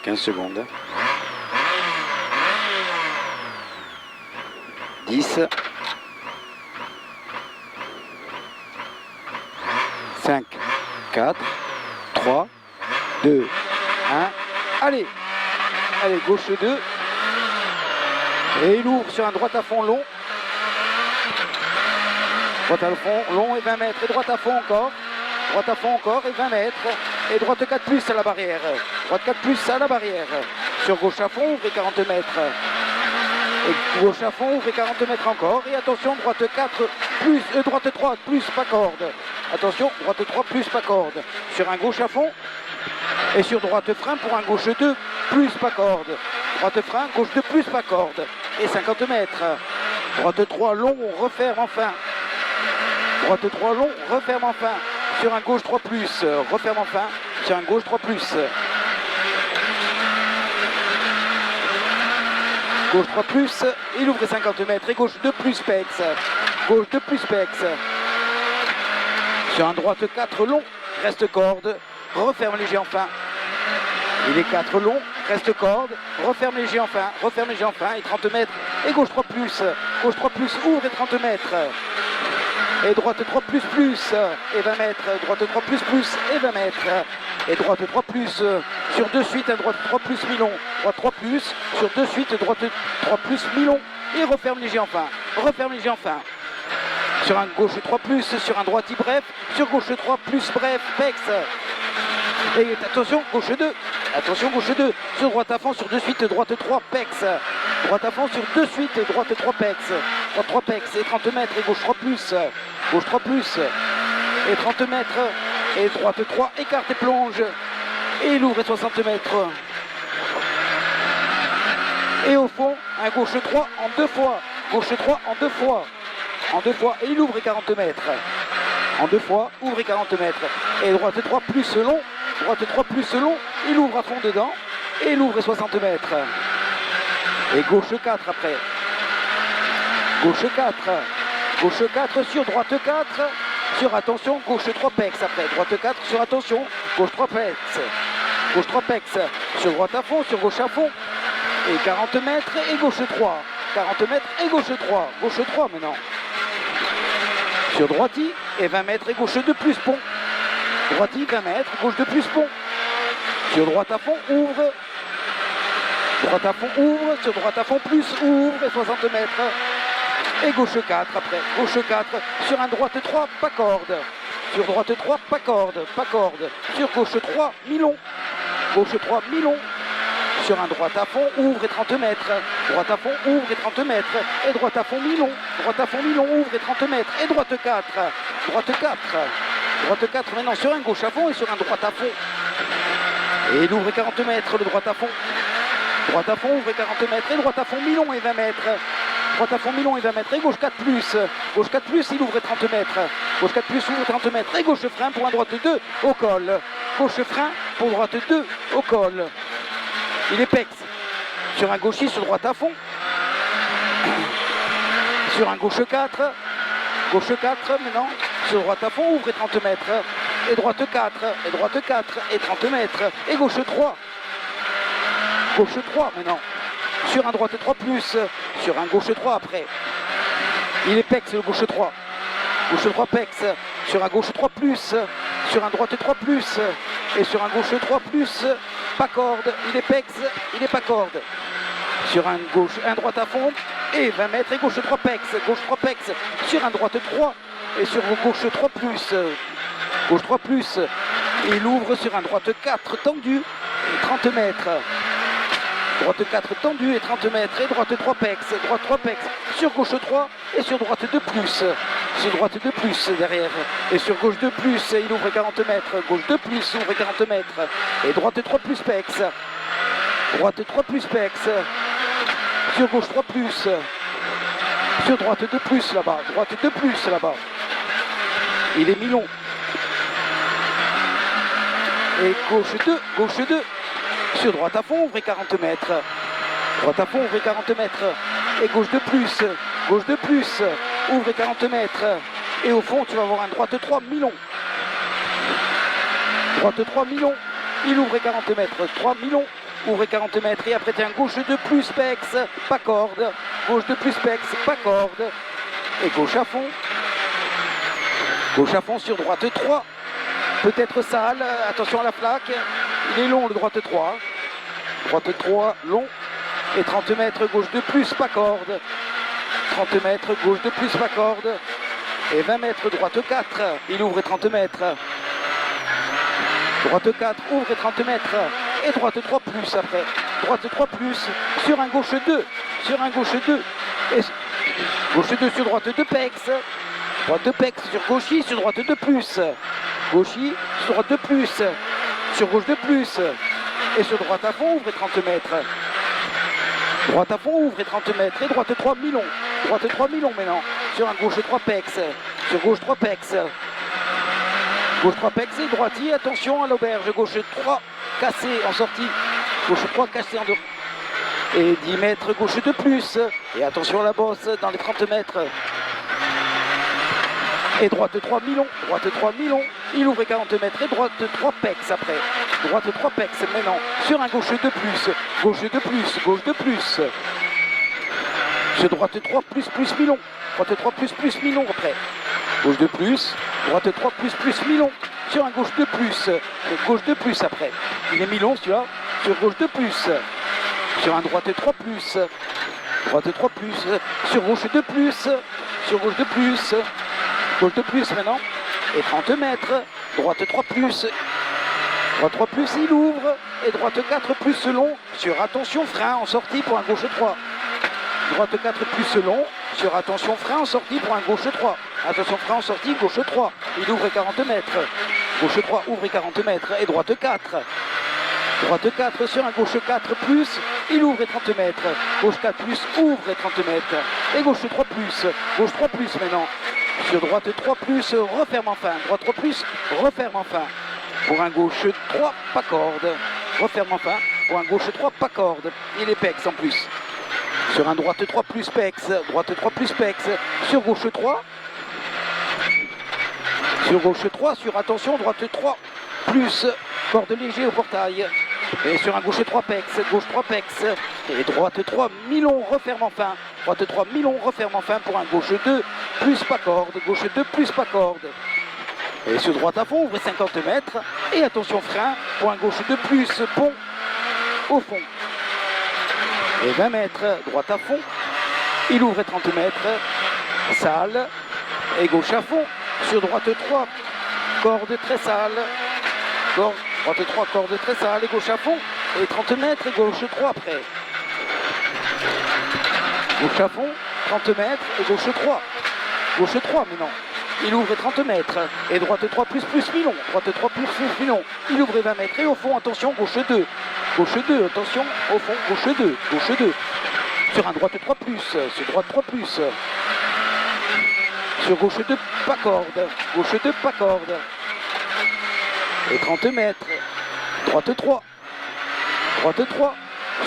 15 secondes. 10. 5, 4, 3, 2, 1. Allez, allez, gauche 2. Et il ouvre sur un droite à fond long. Droite à fond long et 20 mètres. Et droite à fond encore. Droite à fond encore et 20 mètres. Et droite 4 plus à la barrière. Droite 4 plus à la barrière. Sur gauche à fond, ouvrez 40 mètres. Et gauche à fond, ouvrez 40 mètres encore. Et attention, droite 4 plus, droite 3 plus, pas corde. Attention, droite 3 plus, pas corde. Sur un gauche à fond. Et sur droite frein pour un gauche 2 plus, pas corde. Droite frein, gauche 2 plus, pas corde. Et 50 mètres. Droite 3 long, on referme enfin. Droite 3 long, referme enfin. Sur un gauche 3 plus, referme enfin. Sur un gauche 3 plus. Gauche 3 plus, il ouvre 50 mètres. Et gauche 2 plus, pex. Gauche 2 plus, pex. Sur un droite 4 long, reste corde. Referme léger enfin. Il est 4 long, reste corde. Referme léger enfin. Referme léger enfin. Et 30 mètres. Et gauche 3 plus. Gauche 3 plus, ouvre et 30 mètres. Et droite 3 plus plus et 20 mètres. Droite 3 plus plus et 20 mètres. Et droite 3 plus sur 2 suites, un droite 3 plus mi-long. Droite 3 plus sur 2 suites, droite 3 plus mi-long. Et referme léger enfin. Referme léger enfin. Sur un gauche 3 plus, sur un droite bref. Sur gauche 3 plus bref, pex. Et attention, gauche 2. Attention, gauche 2. Sur droite à fond, sur 2 suites, droite 3, pex. Droite à fond sur 2 suites, droite 3 pex. Droite 3 pex et 30 mètres et gauche 3 plus. Gauche 3 plus et 30 mètres. Et droite 3, écarte et plonge. Et il ouvre et 60 mètres. Et au fond, un gauche 3 en 2 fois. Gauche 3 en 2 fois. En 2 fois. Et il ouvre et 40 mètres. En 2 fois, ouvre et 40 mètres. Et droite 3 plus long. Droite 3 plus long. Il ouvre à fond dedans. Et il ouvre et 60 mètres. Et gauche 4 après. Gauche 4. Gauche 4 sur droite 4. Sur attention, gauche 3 pex après. Droite 4 sur attention. Gauche 3 pex. Gauche 3 pex. Sur droite à fond, sur gauche à fond. Et 40 mètres et gauche 3. 40 mètres et gauche 3. Gauche 3 maintenant. Sur droiti et 20 mètres et gauche 2 plus pont. Droiti 20 mètres, gauche 2 plus pont. Sur droite à fond, ouvre. Droite à fond, ouvre. Sur droite à fond, plus, ouvre. Et 60 mètres. Et gauche 4 après. Gauche 4. Sur un droite 3, pas corde. Sur droite 3, pas corde. Pas corde. Sur gauche 3, mi-long. Gauche 3, mi-long. Sur un droite à fond, ouvre et 30 mètres. Droite à fond, ouvre et 30 mètres. Et droite à fond, mi-long. Droite à fond, mi-long, ouvre et 30 mètres. Et droite 4. Droite 4. Droite 4 maintenant sur un gauche à fond et sur un droite à fond. Et il ouvre 40 mètres, le droite à fond. Droite à fond, ouvre 40 mètres. Et droite à fond, mi-long et 20 mètres. Droite à fond, mi-long et 20 mètres. Et gauche 4 plus. Gauche 4 plus, il ouvre 30 mètres. Gauche 4 plus, ouvre 30 mètres. Et gauche frein pour un droite 2 au col. Gauche frein pour droite 2 au col. Il est pex. Sur un gaucher, sur droite à fond. Sur un gauche 4. Gauche 4 maintenant. Sur droite à fond, ouvre 30 mètres. Et droite 4. Et droite 4. Et 30 mètres. Et gauche 3. Gauche 3 maintenant. Sur un droite 3 plus. Sur un gauche 3 après. Il est pex le gauche 3. Gauche 3 pex. Sur un gauche 3 plus. Sur un droite 3 plus. Et sur un gauche 3 plus. Pas corde. Il est pex. Il est pas corde. Sur un gauche, un droite à fond. Et 20 mètres. Et gauche 3 pex. Gauche 3 pex. Sur un droite 3. Et sur gauche 3 plus. Gauche 3 plus. Et il ouvre sur un droite 4 tendu. Et 30 mètres. Droite 4 tendue et 30 mètres. Et droite 3 pex. Droite 3 pex. Sur gauche 3 et sur droite 2 plus. Sur droite 2 plus derrière. Et sur gauche 2 plus, il ouvre 40 mètres. Gauche 2 plus, ouvre 40 mètres. Et droite 3 plus pex. Droite 3 plus pex. Sur gauche 3 plus. Sur droite 2 plus là-bas. Droite 2 plus là-bas. Il est mi-long. Et gauche 2. Gauche 2. Sur droite à fond, ouvrez 40 mètres. Droite à fond, ouvrez 40 mètres. Et gauche de plus. Gauche de plus. Ouvrez 40 mètres. Et au fond, tu vas avoir un droite 3 mi-long. Droite 3 mi-long. Il ouvre 40 mètres. 3 mi-long. ouvre et 40 mètres. Et après, tiens, gauche de plus, pex, pas corde. Gauche de plus, pex, pas corde. Et gauche à fond. Gauche à fond sur droite 3. Peut-être sale. Attention à la plaque. Il est long, le droite 3. Droite 3, long. Et 30 mètres, gauche de plus, pas corde. 30 mètres, gauche de plus, pas corde. Et 20 mètres, droite 4. Il ouvre et 30 mètres. Droite 4, ouvre et 30 mètres. Et droite 3 plus après. Droite 3 plus sur un gauche 2. Sur un gauche 2. Et gauche 2 sur droite 2 pex. Droite 2 pex sur gauchis, sur droite 2 plus. Gauchis, sur droite 2 plus. Sur gauche 2 plus. Et sur droite à fond, ouvre et 30 mètres. Droite à fond, ouvre et 30 mètres. Et droite 3 milon. Droite 3 milon maintenant. Sur un gauche 3 pex. Sur gauche 3 pex. Gauche 3 pex et droitier. Attention à l'auberge. Gauche 3 cassé en sortie. Gauche 3 cassé en deux. Et 10 mètres, gauche 2 plus. Et attention à la bosse dans les 30 mètres. Et droite 3 milon. Droite 3 milon. Il ouvre 40 mètres. Et droite 3 pex après. Droite 3 pex maintenant. Sur un gauche 2 plus. Gauche 2 plus. Gauche 2 plus. Sur droite 3 plus plus milon. Droite 3 plus milon après. Gauche 2 plus. Droite 3 plus milon. Sur un gauche 2 plus. Gauche 2 plus après. Il est milon celui-là. Sur gauche 2 plus. Sur un droite 3 plus. Droite 3 plus. Sur gauche 2 plus. Sur gauche 2 plus. Gauche 2 plus maintenant. Et 30 mètres. Droite 3 plus. Droite 3 plus, il ouvre. Et droite 4 plus long. Sur attention frein en sortie pour un gauche 3. Droite 4 plus long. Sur attention frein en sortie pour un gauche 3. Attention frein en sortie, gauche 3. Il ouvre 40 mètres. Gauche 3 ouvre 40 mètres. Et droite 4. Droite 4 sur un gauche 4 plus. Il ouvre 30 mètres. Gauche 4 plus ouvre 30 mètres. Et gauche 3 plus. Gauche 3 plus maintenant. Sur droite 3 plus, referme enfin. Droite 3 plus, referme enfin. Pour un gauche 3, pas corde. Referme enfin. Pour un gauche 3, pas corde. Il est pex en plus. Sur un droite 3 plus pex. Droite 3 plus pex. Sur gauche 3. Sur gauche 3. Sur attention, droite 3 plus corde léger au portail. Et sur un gauche 3 pex. Gauche 3 pex. Et droite 3 milon referme enfin. Droite 3 milon referme enfin pour un gauche 2 plus pas corde. Gauche 2 plus pas corde. Et sur droite à fond, ouvre 50 mètres. Et attention frein pour un gauche 2 plus pont au fond. Et 20 mètres, droite à fond. Il ouvre 30 mètres. Sale. Et gauche à fond. Sur droite 3, corde très sale. Droite 3, corde très sale. Et gauche à fond. Et 30 mètres. Et gauche 3 après. Gauche à fond. 30 mètres. Et gauche 3. Gauche 3 maintenant. Il ouvre 30 mètres. Et droite 3 plus milon. Droite 3 plus milon. Il ouvre 20 mètres. Et au fond, attention, gauche 2. Gauche 2, attention, au fond, gauche 2. Gauche 2. Sur un droite 3 plus. Sur droite 3 plus. Sur gauche 2, pas corde. Gauche 2, pas corde. Et 30 mètres. Droite 3. Droite 3.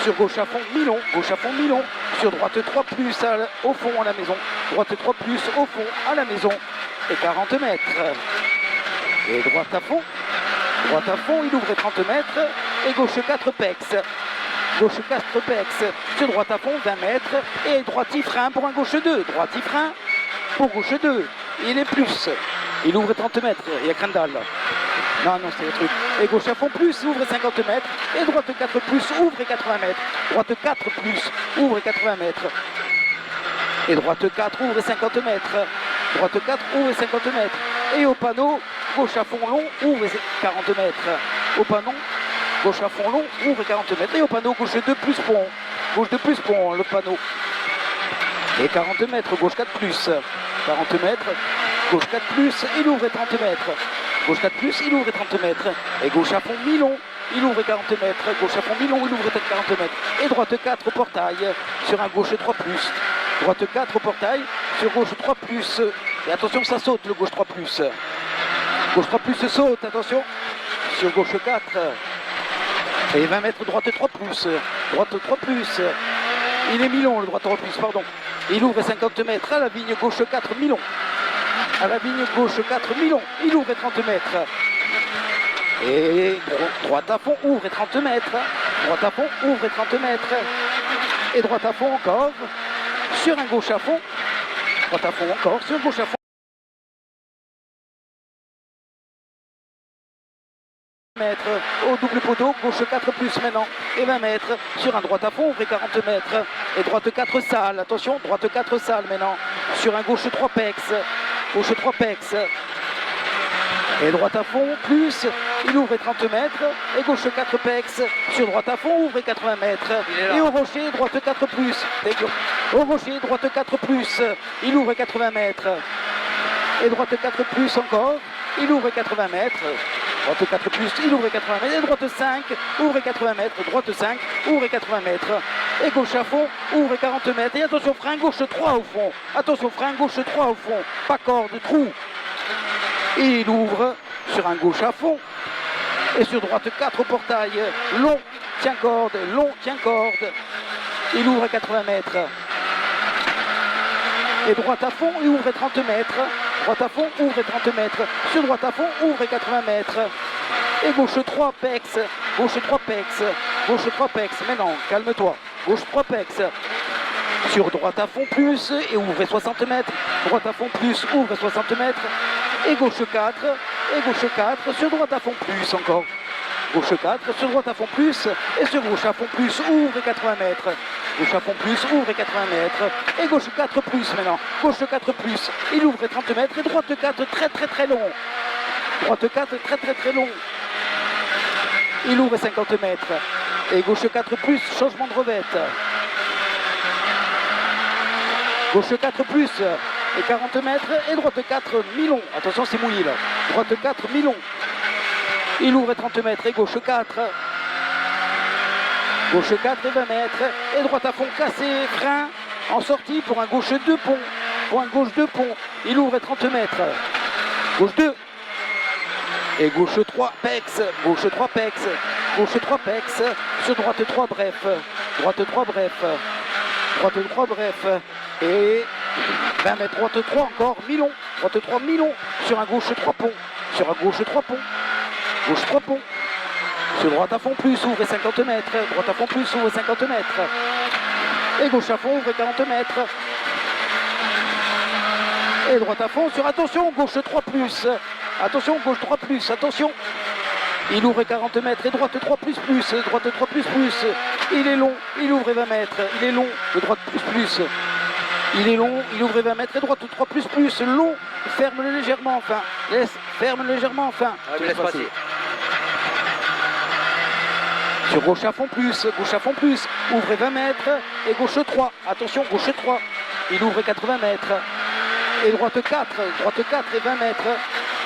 Sur gauche à fond, milon. Gauche à fond, milon. Sur droite 3 plus au fond à la maison. Droite 3 plus au fond à la maison. Et 40 mètres. Et droite à fond. Droite à fond, il ouvre 30 mètres. Et gauche 4 pex. Gauche 4 pex. Sur droite à fond, 20 mètres. Et droiti frein pour un gauche 2. Droiti frein pour gauche 2. Il est plus. Il ouvre 30 mètres. Il y a Crandall. Non, c'est le truc. Et gauche à fond plus, ouvre 50 mètres. Et droite 4 plus, ouvre 80 mètres. Droite 4 plus, ouvre 80 mètres. Et droite 4, ouvre 50 mètres. Droite 4, ouvre 50 mètres. Et au panneau, gauche à fond long, ouvre 40 mètres. Au panneau, gauche à fond long, ouvre 40 mètres. Et au panneau, gauche 2 plus pont. Gauche 2 plus pont, le panneau. Et 40 mètres, gauche 4 plus. 40 mètres, gauche 4 plus, il ouvre 30 mètres. Gauche 4 plus, il ouvre 30 mètres. Et gauche à fond milon, il ouvre 40 mètres. Gauche à fond milon, il ouvre 40 mètres. Et droite 4 au portail, sur un gauche 3 plus. Droite 4 au portail, sur gauche 3 plus. Et attention, ça saute le gauche 3 plus. Gauche 3 plus saute, attention. Sur gauche 4. Et 20 mètres, droite 3 plus. Droite 3 plus. Il est milon, le droite 3 plus, pardon. Il ouvre 50 mètres à la vigne gauche 4 milon. À la vigne gauche 4 milon, il ouvre 30 mètres. Et droite à fond, ouvre 30 mètres. droite à fond, ouvre et 30 mètres, et droite à fond encore, sur un gauche à fond, droite à fond encore, sur gauche à fond, mètres, au double poteau, gauche 4 plus maintenant, et 20 mètres, sur un droite à fond, ouvre et 40 mètres, et droite 4 sale, attention, droite 4 sale maintenant, sur un gauche 3 pex, gauche 3 pex, et droite à fond, plus, il ouvre et 30 mètres, et gauche 4 pex, sur droite à fond, ouvre et 80 mètres, et au rocher, droite 4 plus, au rocher, droite 4 plus, il ouvre et 80 mètres, et droite 4 plus encore, il ouvre et 80 mètres, droite 4 plus, il ouvre et 80 mètres, et droite 5, ouvre et 80 mètres, droite 5, ouvre et 80 mètres, et gauche à fond, ouvre et 40 mètres, et attention, frein gauche 3 au fond, attention, frein gauche 3 au fond, pas corde, trou, et il ouvre sur un gauche à fond, et sur droite 4 au portail, long, tient corde, il ouvre à 80 mètres, et droite à fond, il ouvre et 30 mètres, droite à fond, ouvre et 30 mètres, sur droite à fond, ouvre et 80 mètres, et gauche 3 pex, gauche 3 pex, gauche 3 pex, mais non, calme-toi, gauche 3 pex, sur droite à fond plus, et ouvre et 60 mètres, droite à fond plus, ouvre et 60 mètres, et gauche 4, sur droite à fond plus encore, gauche 4, sur droite à fond plus, et sur gauche à fond plus, ouvre et 80 mètres, gauche à fond plus, ouvre et 80 mètres, et gauche 4 plus maintenant, gauche 4 plus, il ouvre et 30 mètres, et droite 4 très long, droite 4 très long, il ouvre et 50 mètres, et gauche 4 plus, changement de revette, gauche 4 plus, et 40 mètres, et droite 4 mi-long, attention c'est mouillé là, droite 4 mi-long, il ouvre et 30 mètres, et gauche 4 et 20 mètres, et droite à fond cassé, frein, en sortie pour un gauche 2 pont, il ouvre et 30 mètres, gauche 2, et gauche 3 pex, sur droite 3 bref, droite 3 bref, et 20 mètres, droite 3 encore, mi-long, droite 3 mi-long, sur un gauche 3 pont, gauche 3 pont, sur droite à fond plus, ouvre et 50 mètres, droite à fond plus, ouvre et 50 mètres, et gauche à fond, ouvre et 40 mètres, et droite à fond, sur attention, gauche 3 plus, attention, gauche 3 plus, attention, il ouvre et 40 mètres, et droite 3 plus, droite 3 plus, il est long, il ouvre et 20 mètres, il est long, de droite plus, il est long, il ouvre et 20 mètres, et droite 3 plus, long, ferme-le légèrement enfin, ferme légèrement enfin, laisse passer. Sur gauche à fond plus, ouvre et 20 mètres, et gauche 3, attention, gauche 3, il ouvre et 80 mètres, et droite 4 et 20 mètres,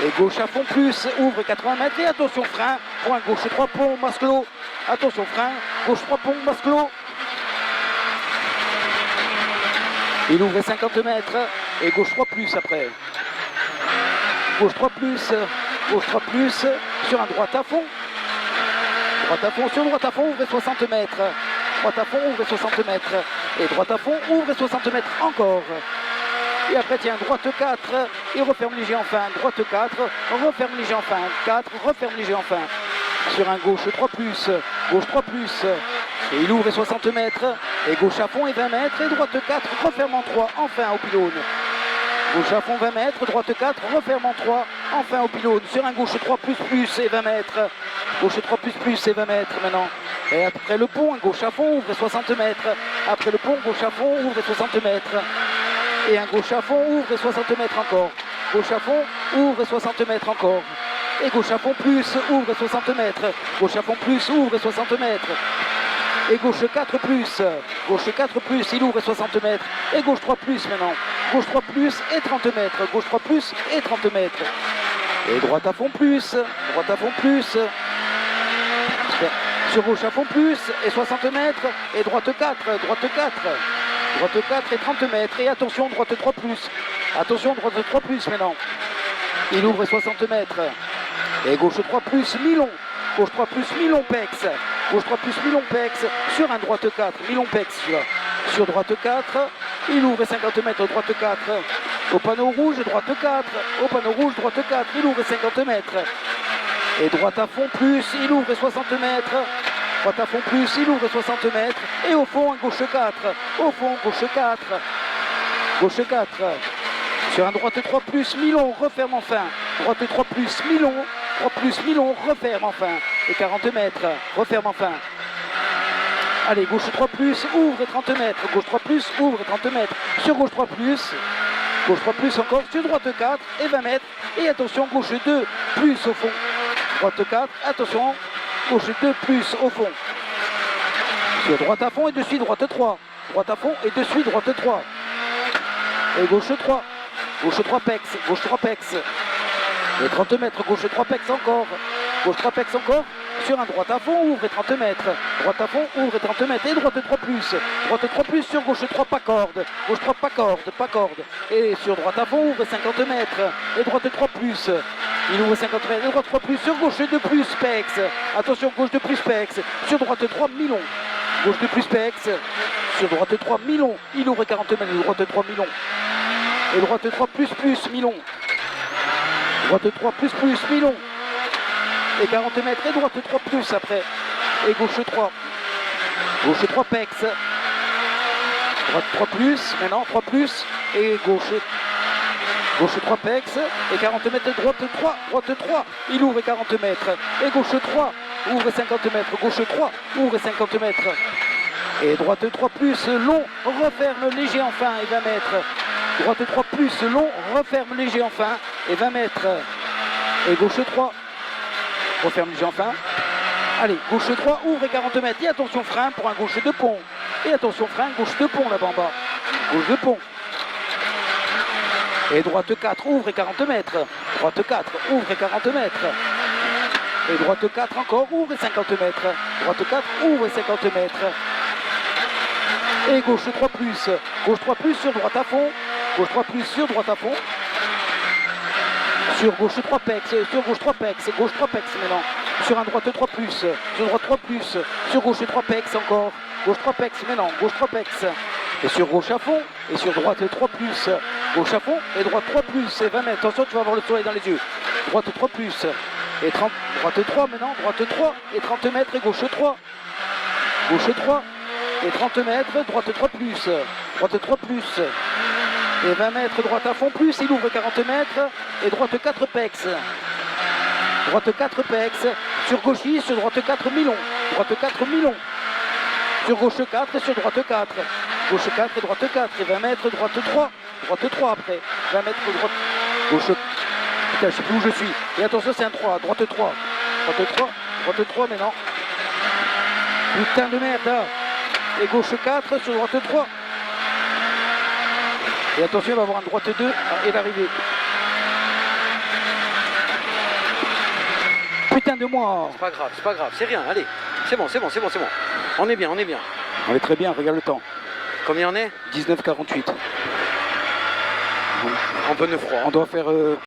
et gauche à fond plus, ouvre et 80 mètres, et attention frein, pour un gauche 3 pont, Masclo, attention frein, gauche 3 pont, Masclo, il ouvre et 50 mètres, et gauche 3 plus après, gauche 3 plus, sur un droite à fond, sur droite à fond, ouvre et 60 mètres, droite à fond, ouvre et 60 mètres, et droite à fond, ouvre et 60 mètres encore, et après tiens, droite 4, et referme léger en fin, droite 4, referme léger en fin, 4, referme léger en fin, sur un gauche 3 plus, et il ouvre et 60 mètres, et gauche à fond et 20 mètres, et droite 4, referme en 3, enfin au pylône. Gauche à fond 20 mètres, droite 4, referme en 3, enfin au pylône, sur un gauche 3 plus et 20 mètres, gauche 3 plus et 20 mètres maintenant. Et après le pont, un gauche à fond, ouvre 60 mètres, après le pont, gauche à fond, ouvre 60 mètres, et un gauche à fond, ouvre 60 mètres encore, gauche à fond, ouvre 60 mètres encore, et gauche à fond plus, ouvre 60 mètres, gauche à fond plus, ouvre 60 mètres, et gauche 4 plus, il ouvre 60 mètres, et gauche 3 plus maintenant, gauche 3 plus et 30 mètres, gauche 3 plus et 30 mètres, et droite à fond plus, sur gauche à fond plus, et 60 mètres, et droite 4 et 30 mètres, et attention, droite 3 plus maintenant, il ouvre 60 mètres, et gauche 3 plus, mi-long, gauche 3 plus, mi-long pex, sur un droite 4, mi-long pex celui-là, sur droite 4, il ouvre 50 mètres, droite 4, au panneau rouge, droite 4, il ouvre 50 mètres, et droite à fond plus, il ouvre 60 mètres, droite à fond plus, il ouvre 60 mètres. Et au fond, un gauche 4. Au fond, gauche 4. Gauche 4. Sur un droite 3 plus, Milon referme enfin. Droite 3 plus, Milon. 3 plus, Milon referme enfin. Et 40 mètres, referme enfin. Allez, gauche 3 plus, ouvre et 30 mètres. Gauche 3 plus, ouvre et 30 mètres. Sur gauche 3 plus. Gauche 3 plus encore. Sur droite 4 et 20 mètres. Et attention, gauche 2 plus au fond. Droite 4, attention. Gauche 2 plus au fond. Sur droite à fond et de suite droite 3. Droite à fond et de suite droite 3. Et gauche 3. Gauche 3 pex. Gauche 3 pex. Et 30 mètres. Gauche 3 pex encore. Gauche 3 pex encore. Sur un droite à fond, ouvre et 30 mètres. Droite à fond, ouvre et 30 mètres. Et droite 3 plus. Droite 3 plus sur gauche 3, pas corde. Gauche 3, pas corde, pas corde. Et sur droite à fond, ouvre 50 mètres. Et droite 3 plus. Il ouvre 50 mètres. Et droite 3 plus sur gauche 2 plus, pex. Attention, gauche 2 plus, pex. Sur droite 3, Milon. Gauche 2 plus, pex. Sur droite 3, Milon. Il ouvre 40 mètres. Et droite 3, Milon. Et droite 3 plus, Milon. Droite 3 plus, Milon. Et 40 mètres, et droite 3 plus après. Et gauche 3. Gauche 3 pex. Droite 3 plus, maintenant 3 plus. Et gauche 3 pex. Et 40 mètres, droite 3. Droite 3. Il ouvre 40 mètres. Et gauche 3. Ouvre 50 mètres. Gauche 3. Ouvre 50 mètres. Et droite 3 plus, long. Referme léger enfin et 20 mètres. Droite 3 plus, long. Referme léger enfin et 20 mètres. Et gauche 3. Referme léger enfin. Allez, gauche 3, ouvre et 40 mètres. Et attention frein pour un gauche de pont. Et attention frein, gauche de pont là-bas en bas. Gauche de pont. Et droite 4, ouvre et 40 mètres. Droite 4, ouvre et 40 mètres. Et droite 4 encore, ouvre et 50 mètres. Droite 4, ouvre et 50 mètres. Et gauche 3 plus. Gauche 3 plus sur droite à fond. Gauche 3 plus sur droite à fond. Sur gauche 3 pex, sur gauche 3 pex, gauche 3 pex maintenant. Sur un droite 3 plus, sur droite 3 plus, sur gauche 3 pex encore. Gauche 3 pex maintenant, gauche 3 pex. Et sur gauche à fond, et sur droite 3 plus. Gauche à fond et droite 3 plus. Et 20 mètres, attention, tu vas avoir le soleil dans les yeux. Droite 3 plus. Et 30, droite 3 maintenant, droite 3 et 30 mètres et gauche 3. Gauche 3 et 30 mètres, droite 3 plus. Droite 3 plus. Et 20 mètres, droite à fond plus, il ouvre 40 mètres. Et droite 4 pex. Droite 4 pex. Sur gauchis, sur droite 4 Milon. Droite 4 Milon. Sur gauche 4 et sur droite 4. Gauche 4 et droite 4. Et 20 mètres, droite 3. Droite 3 après. 20 mètres, droite. Gauche. Putain, je sais plus où je suis. Et attention, c'est un 3. Droite 3. Droite 3. Droite 3 maintenant. Putain de merde. Là. Et gauche 4 sur droite 3. Et attention, il va avoir un droite 2 et l'arrivée. Putain de moi. C'est pas grave, c'est rien, allez. C'est bon. On est bien. On est très bien, regarde le temps. Combien on est? 19,48. En pneu froid. On doit faire